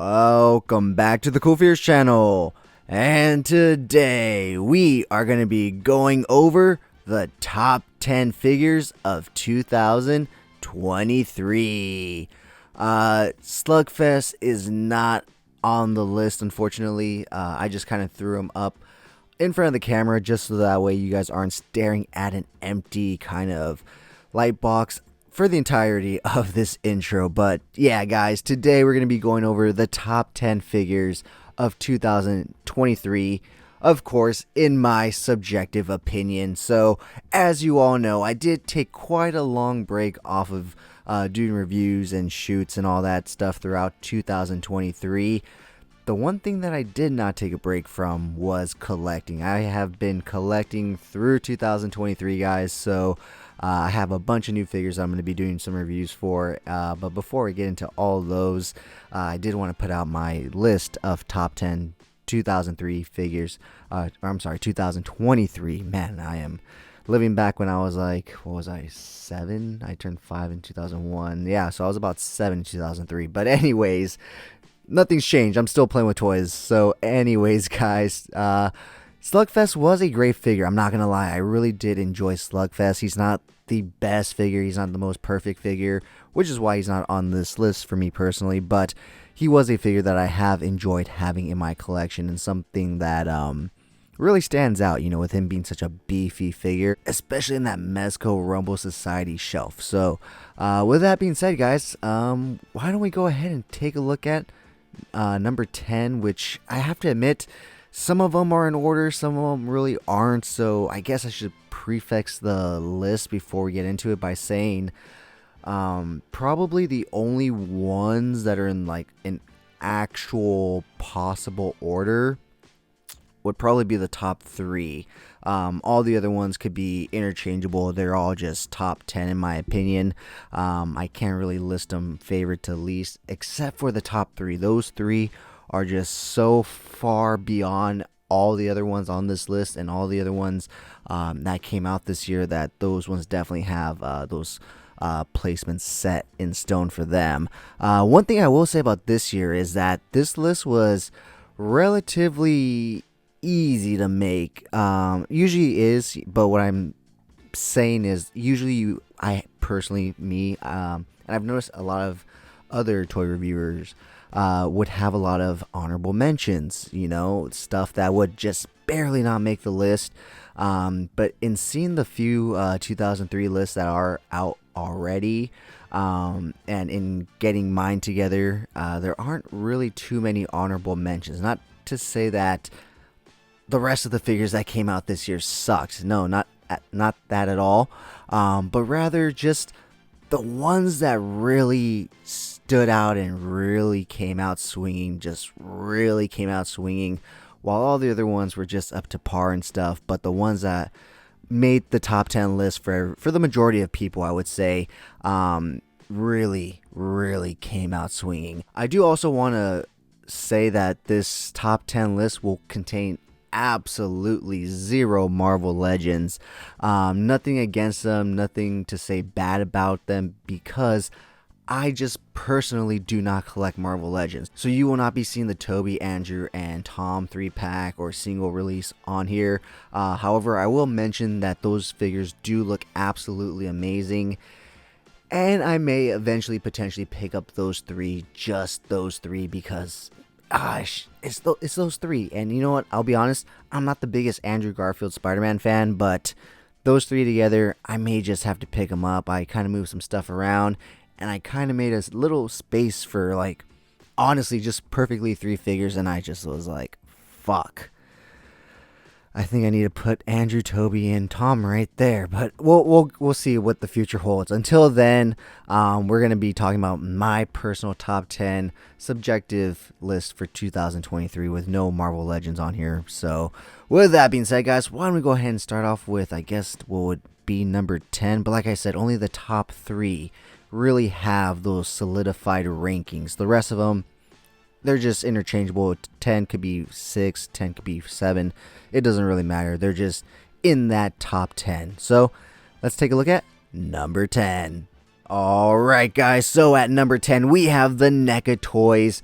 Welcome back to the Cool Fears channel, and today we are going to be going over the top 10 figures of 2023. Slugfest is not on the list, unfortunately. I just kind of threw them up in front of the camera just so that way you guys aren't staring at an empty kind of light box for the entirety of this intro. But yeah, guys, today we're going to be going over the top 10 figures of 2023, of course, in my subjective opinion. So as you all know, I did take quite a long break off of doing reviews and shoots and all that stuff throughout 2023. The one thing that I did not take a break from was collecting. I have been collecting through 2023, guys, so I have a bunch of new figures I'm going to be doing some reviews for, but before we get into all those, I did want to put out my list of top 10 2003 figures, 2023, man, I am living back when I was like, what was I, 7? I turned 5 in 2001, yeah, so I was about 7 in 2003, but anyways, nothing's changed. I'm still playing with toys. So anyways, guys, Slugfest was a great figure. I'm not going to lie. I really did enjoy Slugfest. He's not the best figure. He's not the most perfect figure, which is why he's not on this list for me personally. But he was a figure that I have enjoyed having in my collection and something that really stands out, you know, with him being such a beefy figure, especially in that Mezco Rumble Society shelf. So with that being said, guys, why don't we go ahead and take a look at number 10, which I have to admit, some of them are in order, some of them really aren't, so I guess I should prefix the list before we get into it by saying probably the only ones that are in like an actual possible order would probably be the top 3. All the other ones could be interchangeable. They're all just top 10 in my opinion. I can't really list them favorite to least, except for the top 3. Those 3 are just so far beyond all the other ones on this list and all the other ones that came out this year, that those ones definitely have those placements set in stone for them. One thing I will say about this year is that this list was relatively easy to make. Usually is, but what I'm saying is usually I personally, and I've noticed a lot of other toy reviewers would have a lot of honorable mentions, you know, stuff that would just barely not make the list. But in seeing the few 2003 lists that are out already, and in getting mine together, there aren't really too many honorable mentions. Not to say that the rest of the figures that came out this year sucked. No, not that at all. But rather just the ones that really stood out and really came out swinging, while all the other ones were just up to par and stuff. But the ones that made the top 10 list for the majority of people, I would say, really came out swinging. I do also want to say that this top 10 list will contain absolutely 0 Marvel Legends. Nothing against them, nothing to say bad about them, because I just personally do not collect Marvel Legends. So you will not be seeing the Toby, Andrew, and Tom 3-pack or single release on here. However, I will mention that those figures do look absolutely amazing, and I may eventually potentially pick up those 3, just those 3, because gosh, it's those 3. And you know what, I'll be honest, I'm not the biggest Andrew Garfield Spider-Man fan, but those 3 together, I may just have to pick them up. I kind of moved some stuff around, and I kind of made a little space for, like, honestly, just perfectly 3 figures, and I just was like, fuck, I think I need to put Andrew, Toby, and Tom right there. But we'll see what the future holds. Until then, we're going to be talking about my personal top 10 subjective list for 2023 with no Marvel Legends on here. So with that being said, guys, why don't we go ahead and start off with, I guess, what would be number 10. But like I said, only the top 3 really have those solidified rankings. The rest of them, they're just interchangeable. 10 could be 6, 10 could be 7. It doesn't really matter. They're just in that top 10. So let's take a look at number 10. Alright, guys. So at number 10, we have the NECA Toys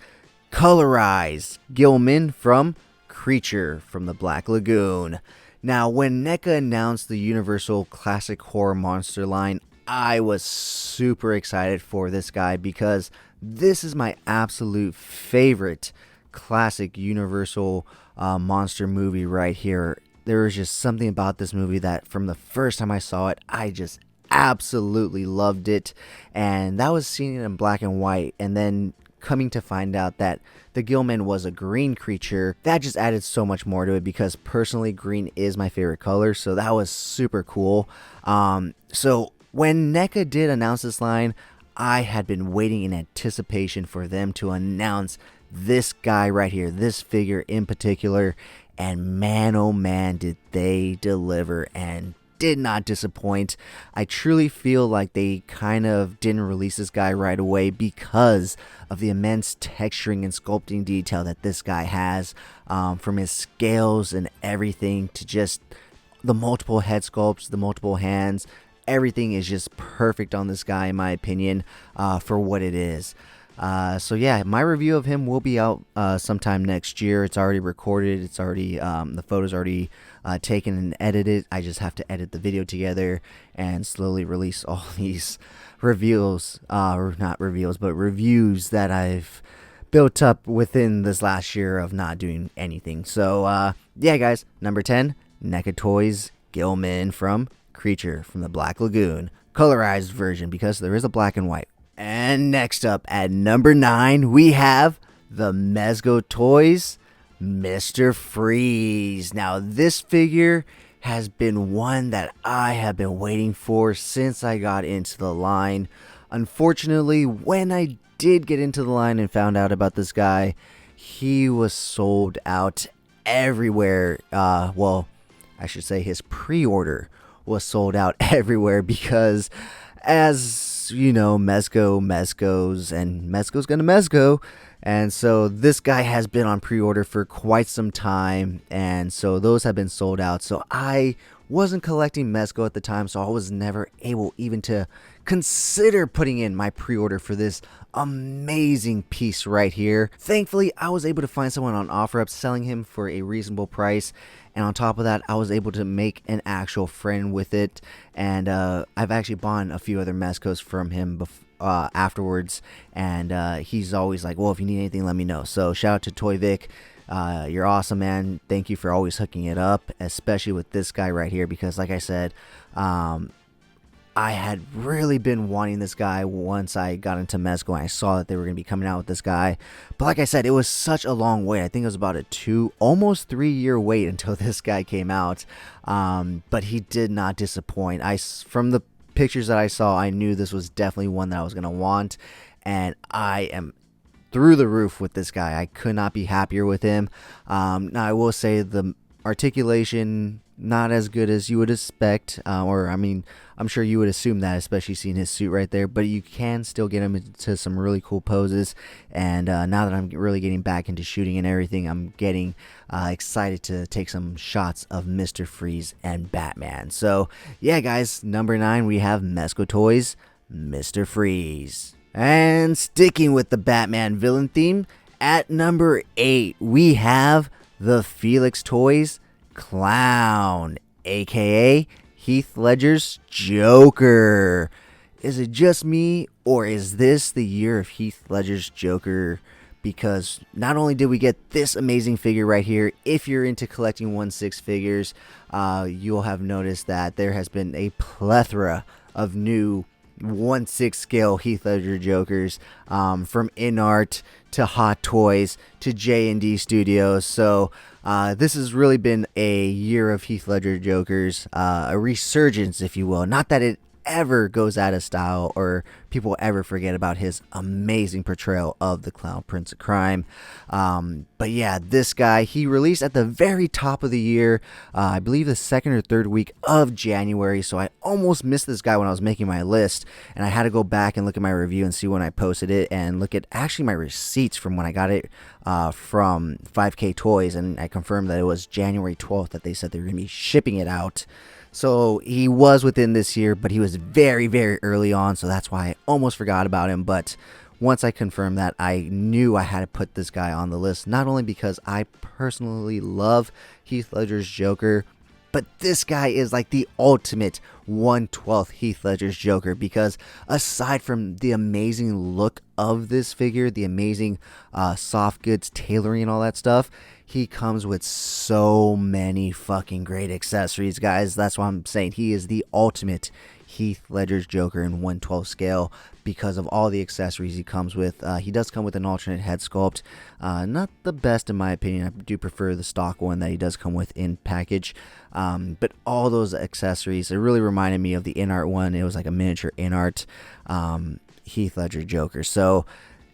Colorized Gilman from Creature from the Black Lagoon. Now, when NECA announced the Universal Classic Horror Monster line, I was super excited for this guy because this is my absolute favorite classic Universal monster movie right here. There was just something about this movie that from the first time I saw it, I just absolutely loved it. And that was seeing it in black and white, and then coming to find out that the Gilman was a green creature, that just added so much more to it because personally green is my favorite color, so that was super cool. So when NECA did announce this line, I had been waiting in anticipation for them to announce this guy right here, this figure in particular, and man oh man did they deliver and did not disappoint. I truly feel like they kind of didn't release this guy right away because of the immense texturing and sculpting detail that this guy has, from his scales and everything to just the multiple head sculpts, the multiple hands. Everything is just perfect on this guy in my opinion, for what it is. So yeah, my review of him will be out sometime next year. It's already recorded. It's already the photos already taken and edited. I just have to edit the video together and slowly release all these reveals, or not reveals, but reviews that I've built up within this last year of not doing anything. So yeah, guys, number 10, NECA Toys Gilman from Creature from the Black Lagoon, colorized version because there is a black and white. And next up at number 9, we have the Mezco Toys Mr. Freeze. Now, this figure has been one that I have been waiting for since I got into the line. Unfortunately, when I did get into the line and found out about this guy, he was sold out everywhere. Well, I should say his pre-order was sold out everywhere because, as you know, Mezco's, and Mezco's gonna Mezco. And so this guy has been on pre-order for quite some time, and so those have been sold out. So I wasn't collecting Mezco at the time, so I was never able even to consider putting in my pre-order for this amazing piece right here. Thankfully, I was able to find someone on OfferUp selling him for a reasonable price, and on top of that, I was able to make an actual friend with it. And I've actually bought a few other Mezcos from him afterwards, and he's always like, well, if you need anything, let me know. So shout out to Toy Vic. You're awesome, man. Thank you for always hooking it up, especially with this guy right here, because like I said, I had really been wanting this guy once I got into Mezco and I saw that they were going to be coming out with this guy. But like I said, it was such a long wait. I think it was about a almost 3-year wait until this guy came out. But he did not disappoint. From the pictures that I saw, I knew this was definitely one that I was going to want. And I am through the roof with this guy. I could not be happier with him. Now, I will say the articulation, not as good as you would expect, or I mean, I'm sure you would assume that, especially seeing his suit right there, but you can still get him into some really cool poses. And now that I'm really getting back into shooting and everything, I'm getting excited to take some shots of Mr. Freeze and Batman. So yeah, guys, number 9, we have Mezco Toys Mr. Freeze. And sticking with the Batman villain theme, at number 8, we have the Felix Toys Clown, aka Heath Ledger's Joker. Is it just me, or is this the year of Heath Ledger's Joker? Because not only did we get this amazing figure right here, if you're into collecting 1/6 figures, you'll have noticed that there has been a plethora of new 1/6 scale Heath Ledger Jokers, from InArt to Hot Toys to J&D Studios. So this has really been a year of Heath Ledger Jokers, a resurgence, if you will. Not that it ever goes out of style or people ever forget about his amazing portrayal of the Clown Prince of Crime. But yeah, this guy, he released at the very top of the year, I believe the second or third week of January, so I almost missed this guy when I was making my list, and I had to go back and look at my review and see when I posted it, and look at actually my receipts from when I got it from 5K Toys, and I confirmed that it was January 12th that they said they were going to be shipping it out. So he was within this year, but he was very, very early on, so that's why I almost forgot about him. But once I confirmed that, I knew I had to put this guy on the list, not only because I personally love Heath Ledger's Joker, but this guy is like the ultimate 1/12 Heath Ledger's Joker, because aside from the amazing look of this figure, the amazing soft goods tailoring and all that stuff, he comes with so many fucking great accessories, guys. That's why I'm saying he is the ultimate Heath Ledger's Joker in 1/12 scale, because of all the accessories he comes with. He does come with an alternate head sculpt. Not the best in my opinion. I do prefer the stock one that he does come with in package. But all those accessories, it really reminded me of the in-art one. It was like a miniature in-art Heath Ledger Joker. So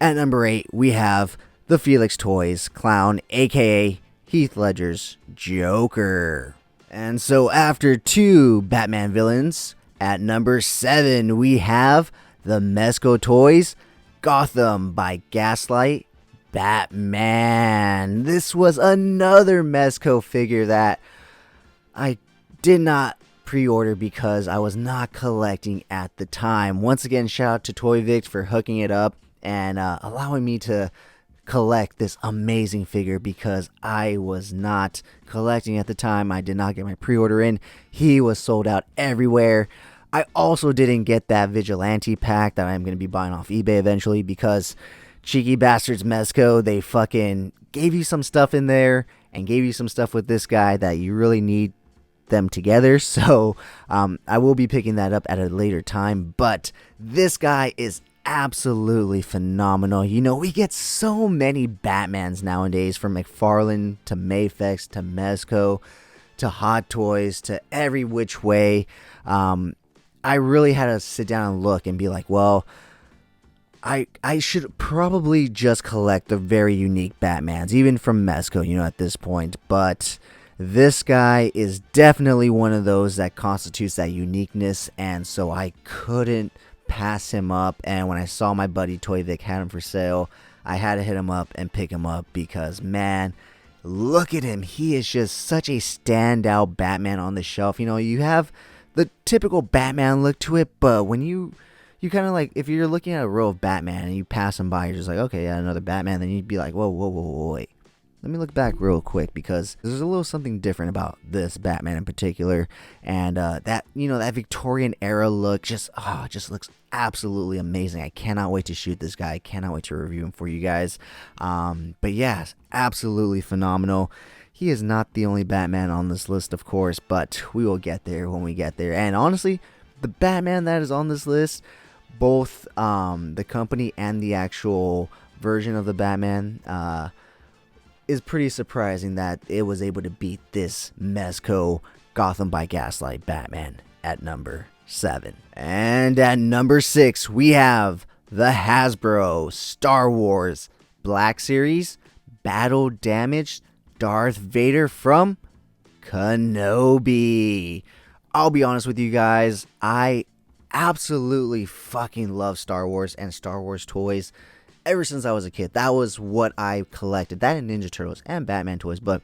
at number 8, we have the Felix Toys Clown, aka Heath Ledger's Joker. And so after 2 Batman villains, at number 7, we have the Mezco Toys Gotham by Gaslight Batman. This was another Mezco figure that I did not pre-order because I was not collecting at the time. Once again, shout out to Toy Vic for hooking it up and allowing me to collect this amazing figure, because I was not collecting at the time. I did not get my pre-order in. He was sold out everywhere. I also didn't get that Vigilante pack that I'm going to be buying off eBay eventually, because cheeky bastards Mezco, they fucking gave you some stuff in there and gave you some stuff with this guy that you really need them together. So I will be picking that up at a later time, but this guy is absolutely phenomenal. You know, we get so many Batmans nowadays, from McFarlane to Mafex to Mezco to Hot Toys to every which way. I really had to sit down and look and be like, well, I should probably just collect the very unique Batmans, even from Mezco, you know, at this point. But this guy is definitely one of those that constitutes that uniqueness, and so I couldn't pass him up. And when I saw my buddy Toy Vic had him for sale, I had to hit him up and pick him up, because man, look at him. He is just such a standout Batman on the shelf. You know, you have the typical Batman look to it, but when you kind of like, if you're looking at a row of Batman and you pass them by, you're just like, okay, yeah, another Batman, then you'd be like, whoa, wait. Let me look back real quick, because there's a little something different about this Batman in particular, and that, you know, that Victorian era look just looks absolutely amazing. I cannot wait to shoot this guy. I cannot wait to review him for you guys. But yeah, absolutely phenomenal. He is not the only Batman on this list, of course, but we will get there when we get there. And honestly, the Batman that is on this list, both the company and the actual version of the Batman, is pretty surprising that it was able to beat this Mezco Gotham by Gaslight Batman at number 7. And at number 6, we have the Hasbro Star Wars Black Series Battle Damaged Darth Vader from Kenobi. I'll be honest with you guys, I absolutely fucking love Star Wars and Star Wars toys. Ever since I was a kid, that was what I collected. That and Ninja Turtles and Batman toys. But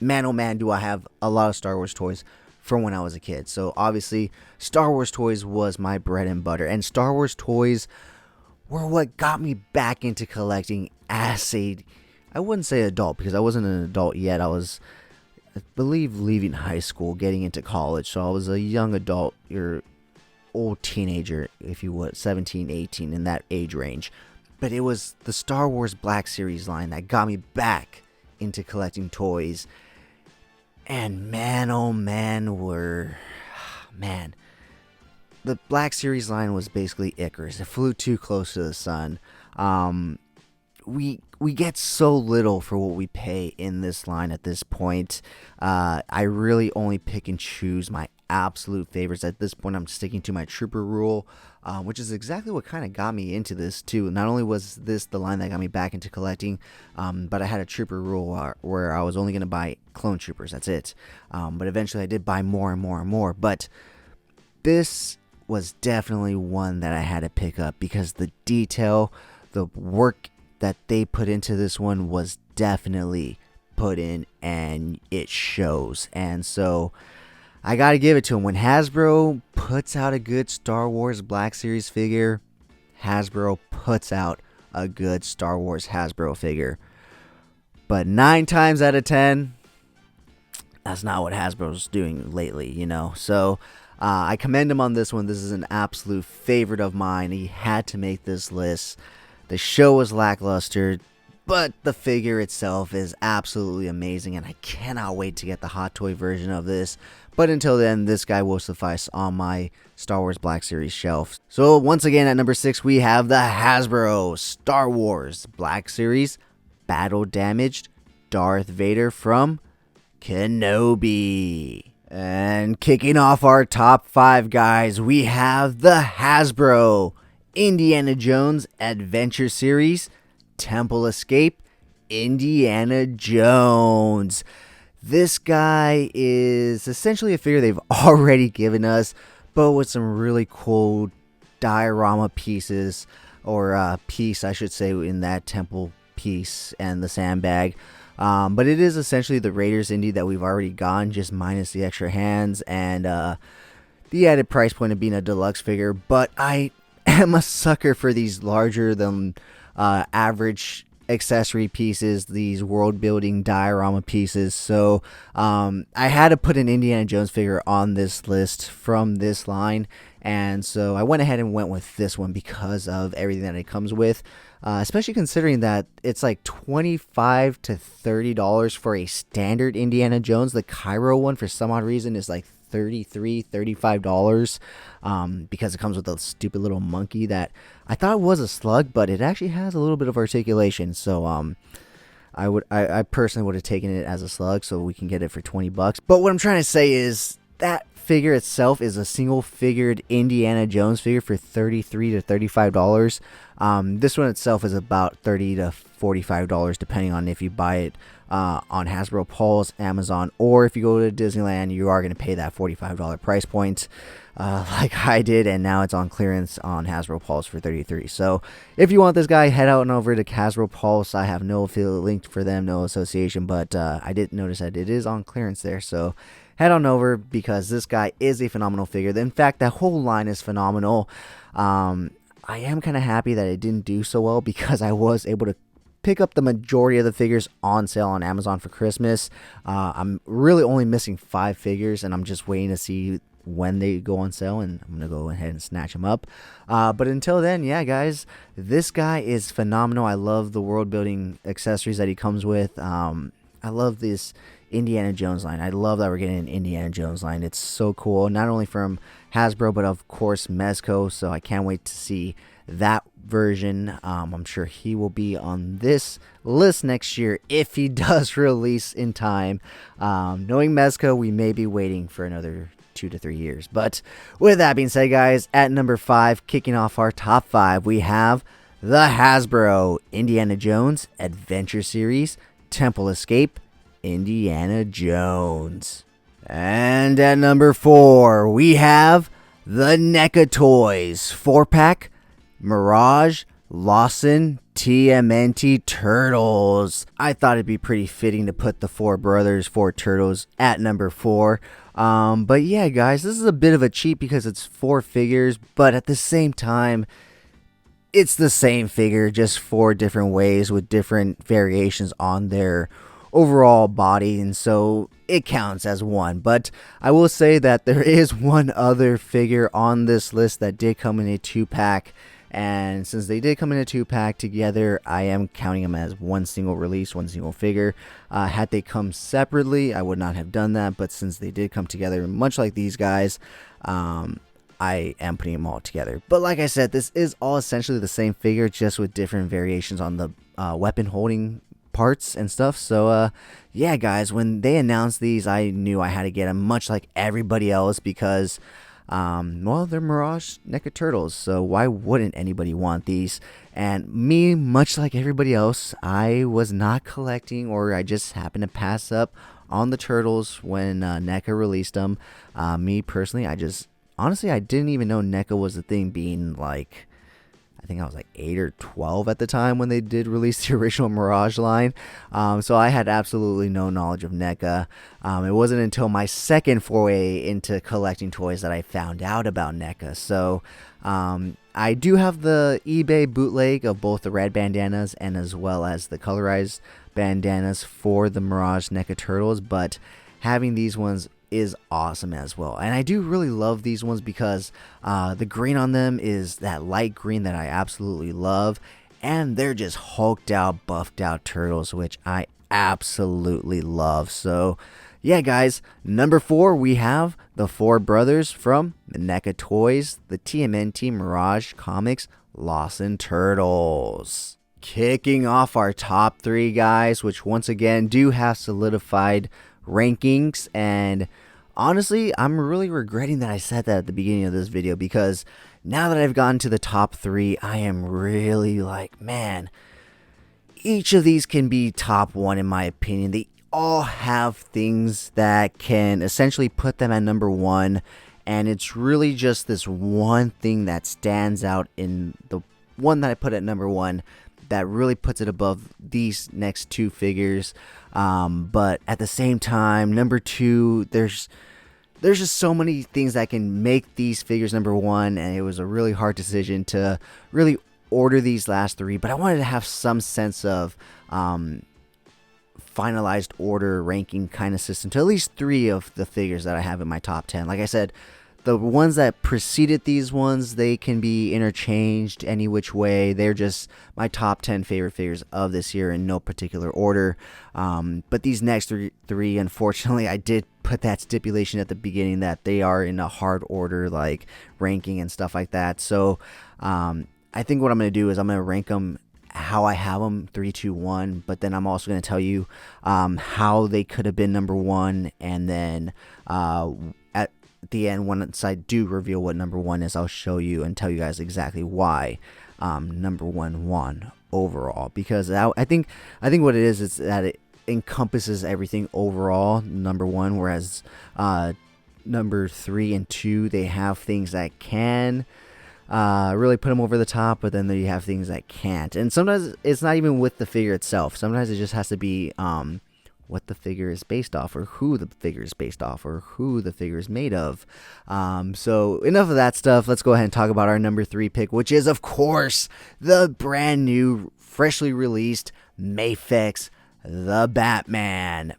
man, oh man, do I have a lot of Star Wars toys from when I was a kid. So obviously, Star Wars toys was my bread and butter. And Star Wars toys were what got me back into collecting as a, I wouldn't say adult, because I wasn't an adult yet. I was, I believe, leaving high school, getting into college. So I was a young adult, or old teenager, if you would, 17, 18, in that age range. But it was the Star Wars Black Series line that got me back into collecting toys. And man, oh man, the Black Series line was basically Icarus. It flew too close to the sun. We get so little for what we pay in this line at this point. I really only pick and choose my absolute favorites. At this point, I'm sticking to my Trooper rule, which is exactly what kind of got me into this too. Not only was this the line that got me back into collecting, but I had a Trooper rule where I was only going to buy clone Troopers. That's it. But eventually I did buy more and more and more. But this was definitely one that I had to pick up, because the detail, the work that they put into this one was definitely put in, and it shows. And so I gotta give it to them. When Hasbro puts out a good Star Wars Black Series figure, Hasbro puts out a good Star Wars Hasbro figure. But 9 times out of 10, that's not what Hasbro's doing lately, you know. So I commend him on this one. This is an absolute favorite of mine. He had to make this list. The show was lackluster, but the figure itself is absolutely amazing, and I cannot wait to get the Hot Toy version of this. But until then, this guy will suffice on my Star Wars Black Series shelf. So once again, at number 6, we have the Hasbro Star Wars Black Series Battle Damaged Darth Vader from Kenobi. And kicking off our top 5, guys, we have the Hasbro Indiana Jones Adventure Series Temple Escape Indiana Jones. This guy is essentially a figure they've already given us, but with some really cool diorama pieces, or piece I should say, in that temple piece and the sandbag. But it is essentially the Raiders Indy that we've already gotten, just minus the extra hands and the added price point of being a deluxe figure. But I am a sucker for these larger than average accessory pieces, these world building diorama pieces. So I had to put an Indiana Jones figure on this list from this line, and so I went ahead and went with this one because of everything that it comes with, especially considering that it's like $25 to $30 for a standard Indiana Jones. The Cairo one, for some odd reason, is like $33, $35 because it comes with a stupid little monkey that I thought was a slug, but it actually has a little bit of articulation. So I personally would have taken it as a slug, so we can get it for $20. But what I'm trying to say is that figure itself is a single figured Indiana Jones figure for $33 to $35. This one itself is about $30 to $45, depending on if you buy it on Hasbro Pulse, Amazon, or if you go to Disneyland, you are going to pay that $45 price point, like I did, and now it's on clearance on Hasbro Pulse for $33. So if you want this guy, head out and over to Hasbro Pulse. I have no affiliate linked for them, no association, but I did notice that it is on clearance there, so head on over, because this guy is a phenomenal figure. In fact, that whole line is phenomenal. I am kind of happy that it didn't do so well, because I was able to pick up the majority of the figures on sale on Amazon for Christmas. I'm really only missing 5 figures, and I'm just waiting to see when they go on sale, and I'm gonna go ahead and snatch them up. But until then, yeah, guys, this guy is phenomenal. I love the world building accessories that he comes with. I love this Indiana Jones line. I love that we're getting an Indiana Jones line. It's so cool, not only from Hasbro, but of course Mezco. So I can't wait to see that version. I'm sure he will be on this list next year if he does release in time. Knowing Mezco, we may be waiting for another 2 to 3 years. But with that being said, guys, at number 5, kicking off our top 5, we have the Hasbro Indiana Jones Adventure Series Temple Escape Indiana Jones. And at number 4, we have the NECA Toys 4-pack Mirage Lawson TMNT Turtles. I thought it'd be pretty fitting to put the 4 brothers, 4 turtles at number 4. But yeah, guys, this is a bit of a cheat because it's 4 figures, but at the same time, it's the same figure, just 4 different ways with different variations on their overall body, and so it counts as one. But I will say that there is one other figure on this list that did come in a 2-pack, and since they did come in a 2-pack together, I am counting them as one single release, one single figure. Had they come separately, I would not have done that, but since they did come together, much like these guys, I am putting them all together. But like I said, this is all essentially the same figure, just with different variations on the weapon holding parts and stuff. So yeah, guys, when they announced these, I knew I had to get them, much like everybody else, because well, they're Mirage NECA Turtles, so why wouldn't anybody want these? And me, much like everybody else, I was not collecting, or I just happened to pass up on the Turtles when NECA released them. Me personally, honestly, I didn't even know NECA was a thing, being like, I think I was like 8 or 12 at the time when they did release the original Mirage line. So I had absolutely no knowledge of NECA. It wasn't until my second foray into collecting toys that I found out about NECA. So I do have the eBay bootleg of both the red bandanas and as well as the colorized bandanas for the Mirage NECA Turtles, but having these ones is awesome as well. And I do really love these ones because the green on them is that light green that I absolutely love, and they're just hulked out, buffed out turtles, which I absolutely love. So yeah, guys, number 4, we have the 4 brothers from NECA Toys, the TMNT Mirage Comics Lawson Turtles. Kicking off our top 3, guys, which once again do have solidified rankings, and honestly, I'm really regretting that I said that at the beginning of this video, because now that I've gotten to the top 3, I am really like, man, each of these can be top 1 in my opinion. They all have things that can essentially put them at number 1, and it's really just this one thing that stands out in the one that I put at number 1 that really puts it above these next 2 figures. But at the same time, number 2, there's just so many things that can make these figures number 1, and it was a really hard decision to really order these last 3, but I wanted to have some sense of finalized order ranking kind of system to at least 3 of the figures that I have in my top 10. Like I said, the ones that preceded these ones, they can be interchanged any which way. They're just my top 10 favorite figures of this year in no particular order. But these next three, unfortunately, I did put that stipulation at the beginning that they are in a hard order, like ranking and stuff like that. So I think what I'm going to do is I'm going to rank them how I have them, 3, 2, 1, but then I'm also going to tell you how they could have been number 1, and then at the end, once I do reveal what number 1 is, I'll show you and tell you guys exactly why number 1 won overall, because I think what it is that it encompasses everything overall, number 1, whereas number 3 and 2, they have things that can really put them over the top, but then you have things that can't. And sometimes it's not even with the figure itself. Sometimes it just has to be what the figure is based off, or who the figure is based off, or who the figure is made of. So enough of that stuff. Let's go ahead and talk about our number 3 pick, which is, of course, the brand new, freshly released Mafex, the Batman.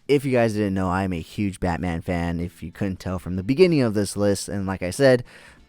If you guys didn't know, I'm a huge Batman fan, if you couldn't tell from the beginning of this list. And like I said,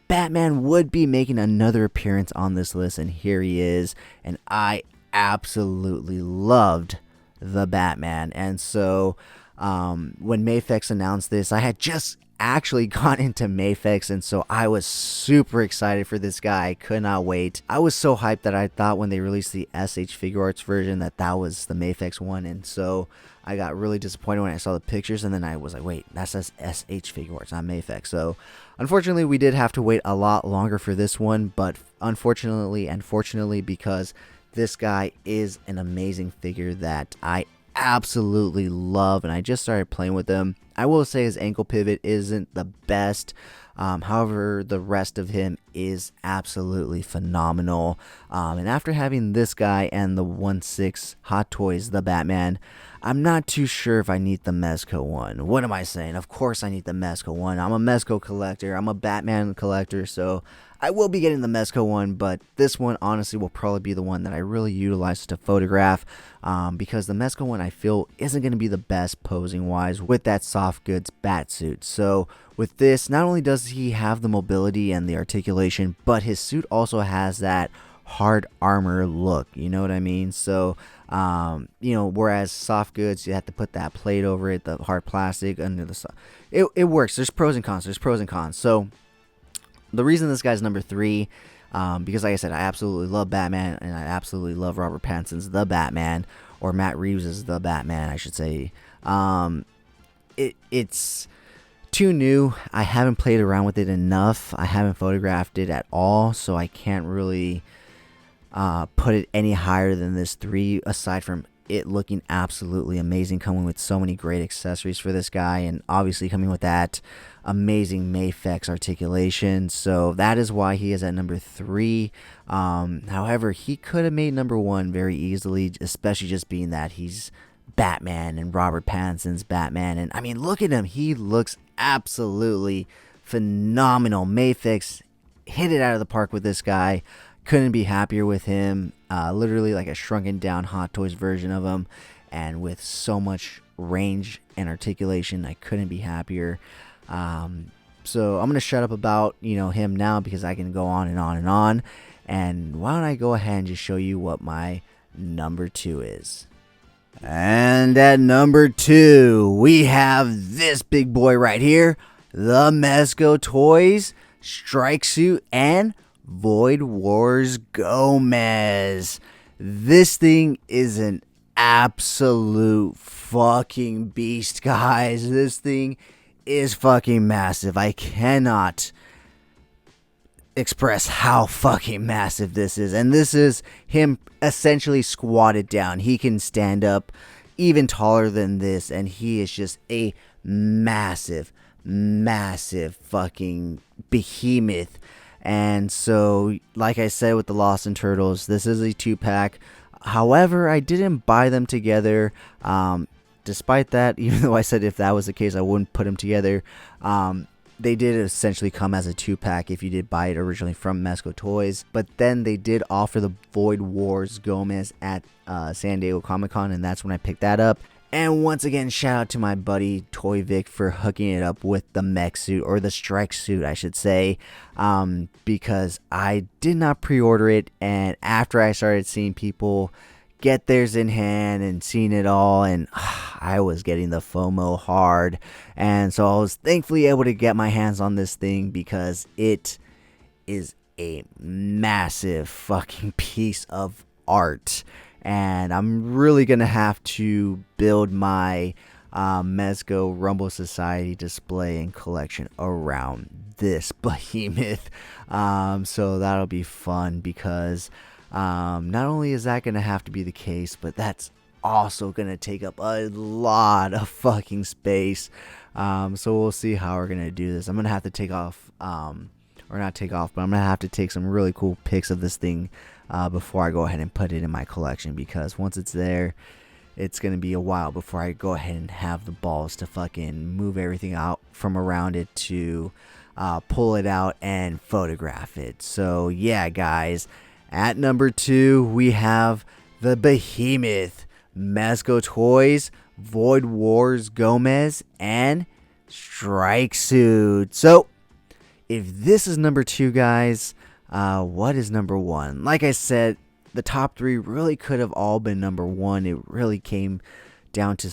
Batman would be making another appearance on this list, and here he is, and I absolutely loved the Batman. And so when Mafex announced this, I had just actually gone into Mafex, and so I was super excited for this guy. I could not wait. I was so hyped that I thought when they released the SH Figuarts version that was the Mafex one, and so I got really disappointed when I saw the pictures, and then I was like, wait, that says SH Figuarts, not Mafex. So unfortunately, we did have to wait a lot longer for this one, but unfortunately and fortunately, because this guy is an amazing figure that I absolutely love, and I just started playing with him. I will say his ankle pivot isn't the best. However, the rest of him is absolutely phenomenal. And after having this guy and the 1/6 Hot Toys, the Batman, I'm not too sure if I need the Mezco one. What am I saying? Of course I need the Mezco one. I'm a Mezco collector. I'm a Batman collector, so I will be getting the Mezco one, but this one honestly will probably be the one that I really utilize to photograph, because the Mezco one I feel isn't going to be the best posing wise with that soft goods bat suit. So with this, not only does he have the mobility and the articulation, but his suit also has that hard armor look, you know what I mean? So you know, whereas soft goods, you have to put that plate over it, the hard plastic under the it works. There's pros and cons. So the reason this guy's number 3, because like I said, I absolutely love Batman, and I absolutely love Robert Pattinson's The Batman, or Matt Reeves' The Batman, I should say. It's too new. I haven't played around with it enough. I haven't photographed it at all, so I can't really put it any higher than this 3, aside from it looking absolutely amazing, coming with so many great accessories for this guy, and obviously coming with that amazing Mafex articulation. So that is why he is at number 3. However, he could have made number 1 very easily, especially just being that he's Batman and Robert Pattinson's Batman. And I mean, look at him. He looks absolutely phenomenal. Mafex hit it out of the park with this guy. Couldn't be happier with him. Literally like a shrunken down Hot Toys version of him, and with so much range and articulation. I couldn't be happier. So I'm gonna shut up about him now, because I can go on and on and on. And why don't I go ahead and just show you what my number 2 is. And at number 2, we have this big boy right here, the Mezco Toys Strike Suit and Void Wars Gomez. This thing is an absolute fucking beast, guys. This thing is fucking massive. I cannot express how fucking massive this is. And this is him essentially squatted down. He can stand up even taller than this, and he is just a massive fucking behemoth. And so, like I said with the Lost and Turtles, this is a 2-pack. However, I didn't buy them together. Despite that, even though I said if that was the case, I wouldn't put them together. They did essentially come as a 2-pack if you did buy it originally from Mezco Toys. But then they did offer the Void Wars Gomez at San Diego Comic-Con, and that's when I picked that up. And once again, shout out to my buddy Toy Vic for hooking it up with the mech suit, or the strike suit, I should say, because I did not pre-order it, and after I started seeing people get theirs in hand and seeing it all, and I was getting the FOMO hard. And so I was thankfully able to get my hands on this thing, because it is a massive fucking piece of art. And I'm really gonna have to build my Mezco Rumble Society display and collection around this behemoth. So that'll be fun, because not only is that gonna have to be the case, but that's also gonna take up a lot of fucking space. So we'll see how we're gonna do this. I'm gonna have to take off, or not take off, but I'm gonna have to take some really cool pics of this thing before I go ahead and put it in my collection, because once it's there, it's gonna be a while before I go ahead and have the balls to fucking move everything out from around it to pull it out and photograph it. So yeah, guys, at number 2 we have the behemoth Mezco Toys Void Wars Gomez and Strike Suit. So if this is number 2, guys, what is number 1? Like I said, the top 3 really could have all been number 1. It really came down to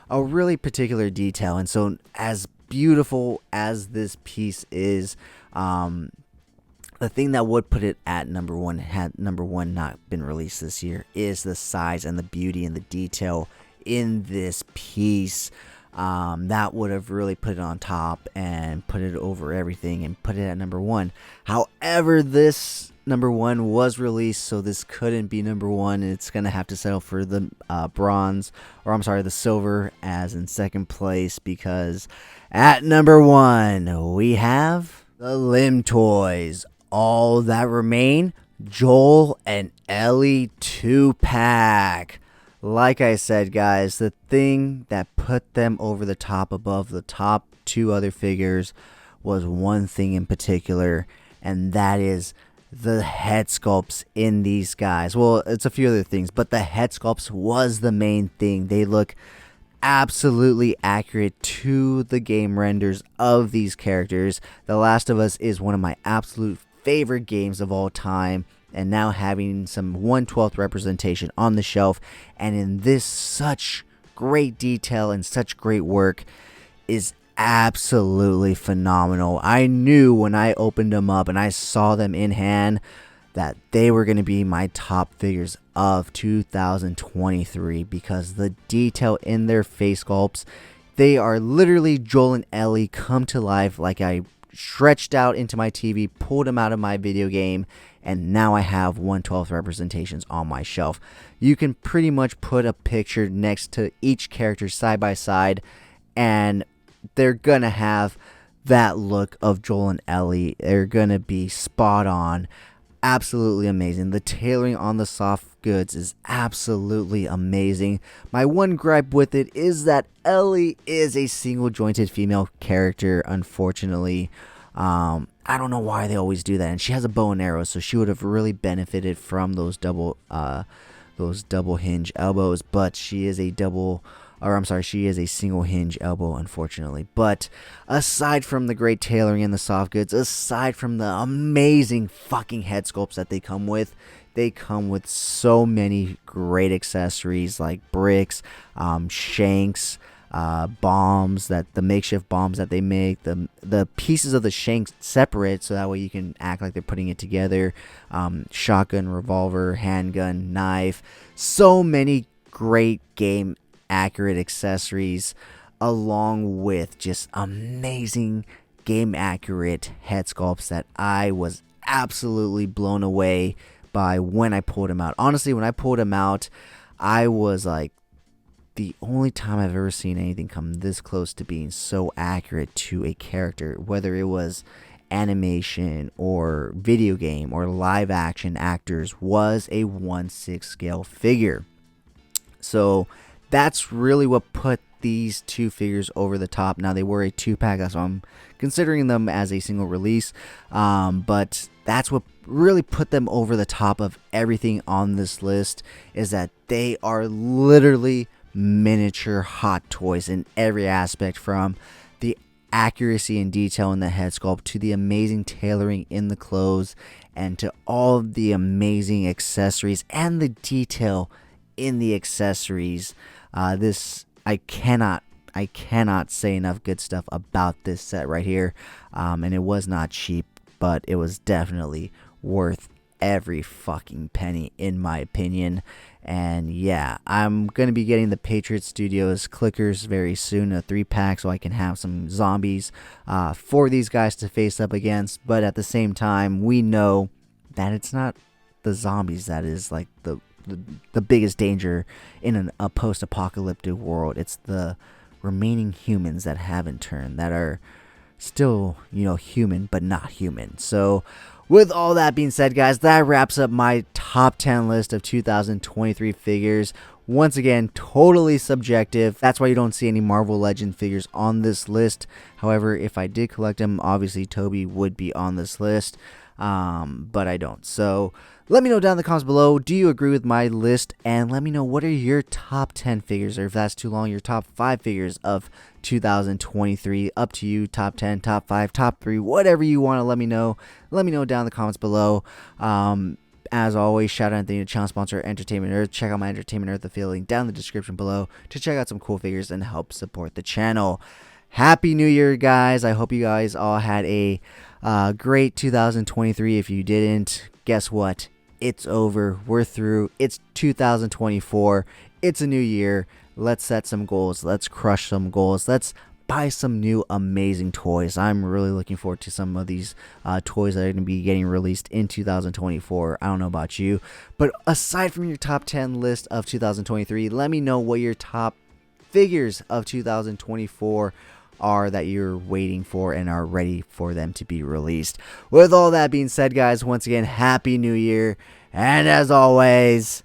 a really particular detail. And so, as beautiful as this piece is, the thing that would put it at number 1, had number 1 not been released this year, is the size and the beauty and the detail in this piece. That would have really put it on top and put it over everything and put it at number 1. However, this number 1 was released, so this couldn't be number 1. It's gonna have to settle for the the silver as in second place, because at number 1 we have the Limb Toys All That Remain Joel and Ellie 2-pack. Like I said, guys, the thing that put them over the top above the top 2 other figures was one thing in particular, and that is the head sculpts in these guys. Well, it's a few other things, but the head sculpts was the main thing. They look absolutely accurate to the game renders of these characters. The Last of Us is one of my absolute favorite games of all time, and now having some 1/12 representation on the shelf and in this such great detail and such great work is absolutely phenomenal. I knew when I opened them up and I saw them in hand that they were going to be my top figures of 2023, because the detail in their face sculpts, they are literally Joel and Ellie come to life. Like I stretched out into my TV, pulled them out of my video game, and now I have 1/12 representations on my shelf. You can pretty much put a picture next to each character side by side, and they're gonna have that look of Joel and Ellie. They're gonna be spot on. Absolutely amazing. The tailoring on the soft goods is absolutely amazing. My one gripe with it is that Ellie is a single jointed female character, unfortunately. I don't know why they always do that. And she has a bow and arrow, so she would have really benefited from those double hinge elbows. But she is a she is a single hinge elbow, unfortunately. But aside from the great tailoring and the soft goods, aside from the amazing fucking head sculpts that they come with so many great accessories like bricks, shanks, bombs, that the makeshift bombs that they make, the pieces of the shanks separate so that way you can act like they're putting it together. Shotgun, revolver, handgun, knife, so many great game accurate accessories, along with just amazing game accurate head sculpts that I was absolutely blown away by when I pulled him out. Honestly, when I pulled him out, I was like, the only time I've ever seen anything come this close to being so accurate to a character, whether it was animation or video game or live action actors, was a 1/6 scale figure. So that's really what put these two figures over the top. Now, they were a 2-pack, so I'm considering them as a single release, but that's what really put them over the top of everything on this list, is that they are literally miniature Hot Toys in every aspect, from the accuracy and detail in the head sculpt to the amazing tailoring in the clothes and to all of the amazing accessories and the detail in the accessories. I cannot say enough good stuff about this set right here, and it was not cheap, but it was definitely worth every fucking penny, in my opinion. And yeah, I'm going to be getting the Patriot Studios clickers very soon, a 3-pack, so I can have some zombies for these guys to face up against. But at the same time, we know that it's not the zombies that is like the biggest danger in a post-apocalyptic world. It's the remaining humans that haven't turned, that are still, human, but not human. So with all that being said, guys, that wraps up my top 10 list of 2023 figures. Once again, totally subjective. That's why you don't see any Marvel Legend figures on this list. However, if I did collect them, obviously Toby would be on this list, but I don't. So let me know down in the comments below, do you agree with my list? And let me know, what are your top 10 figures, or if that's too long, your top 5 figures of 2023. Up to you. Top 10, top 5, top 3, whatever you want to let me know. Let me know down in the comments below. As always, shout out to the channel sponsor, Entertainment Earth. Check out my Entertainment Earth affiliate down in the description below to check out some cool figures and help support the channel. Happy New Year, guys. I hope you guys all had a great 2023. If you didn't, guess what? It's over. We're through. It's 2024. It's a new year. Let's set some goals. Let's crush some goals. Let's buy some new amazing toys. I'm really looking forward to some of these toys that are going to be getting released in 2024. I don't know about you, but aside from your top 10 list of 2023, let me know what your top figures of 2024 are that you're waiting for and are ready for them to be released. With all that being said, guys, once again, Happy New Year, and as always,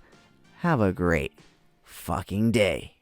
have a great fucking day.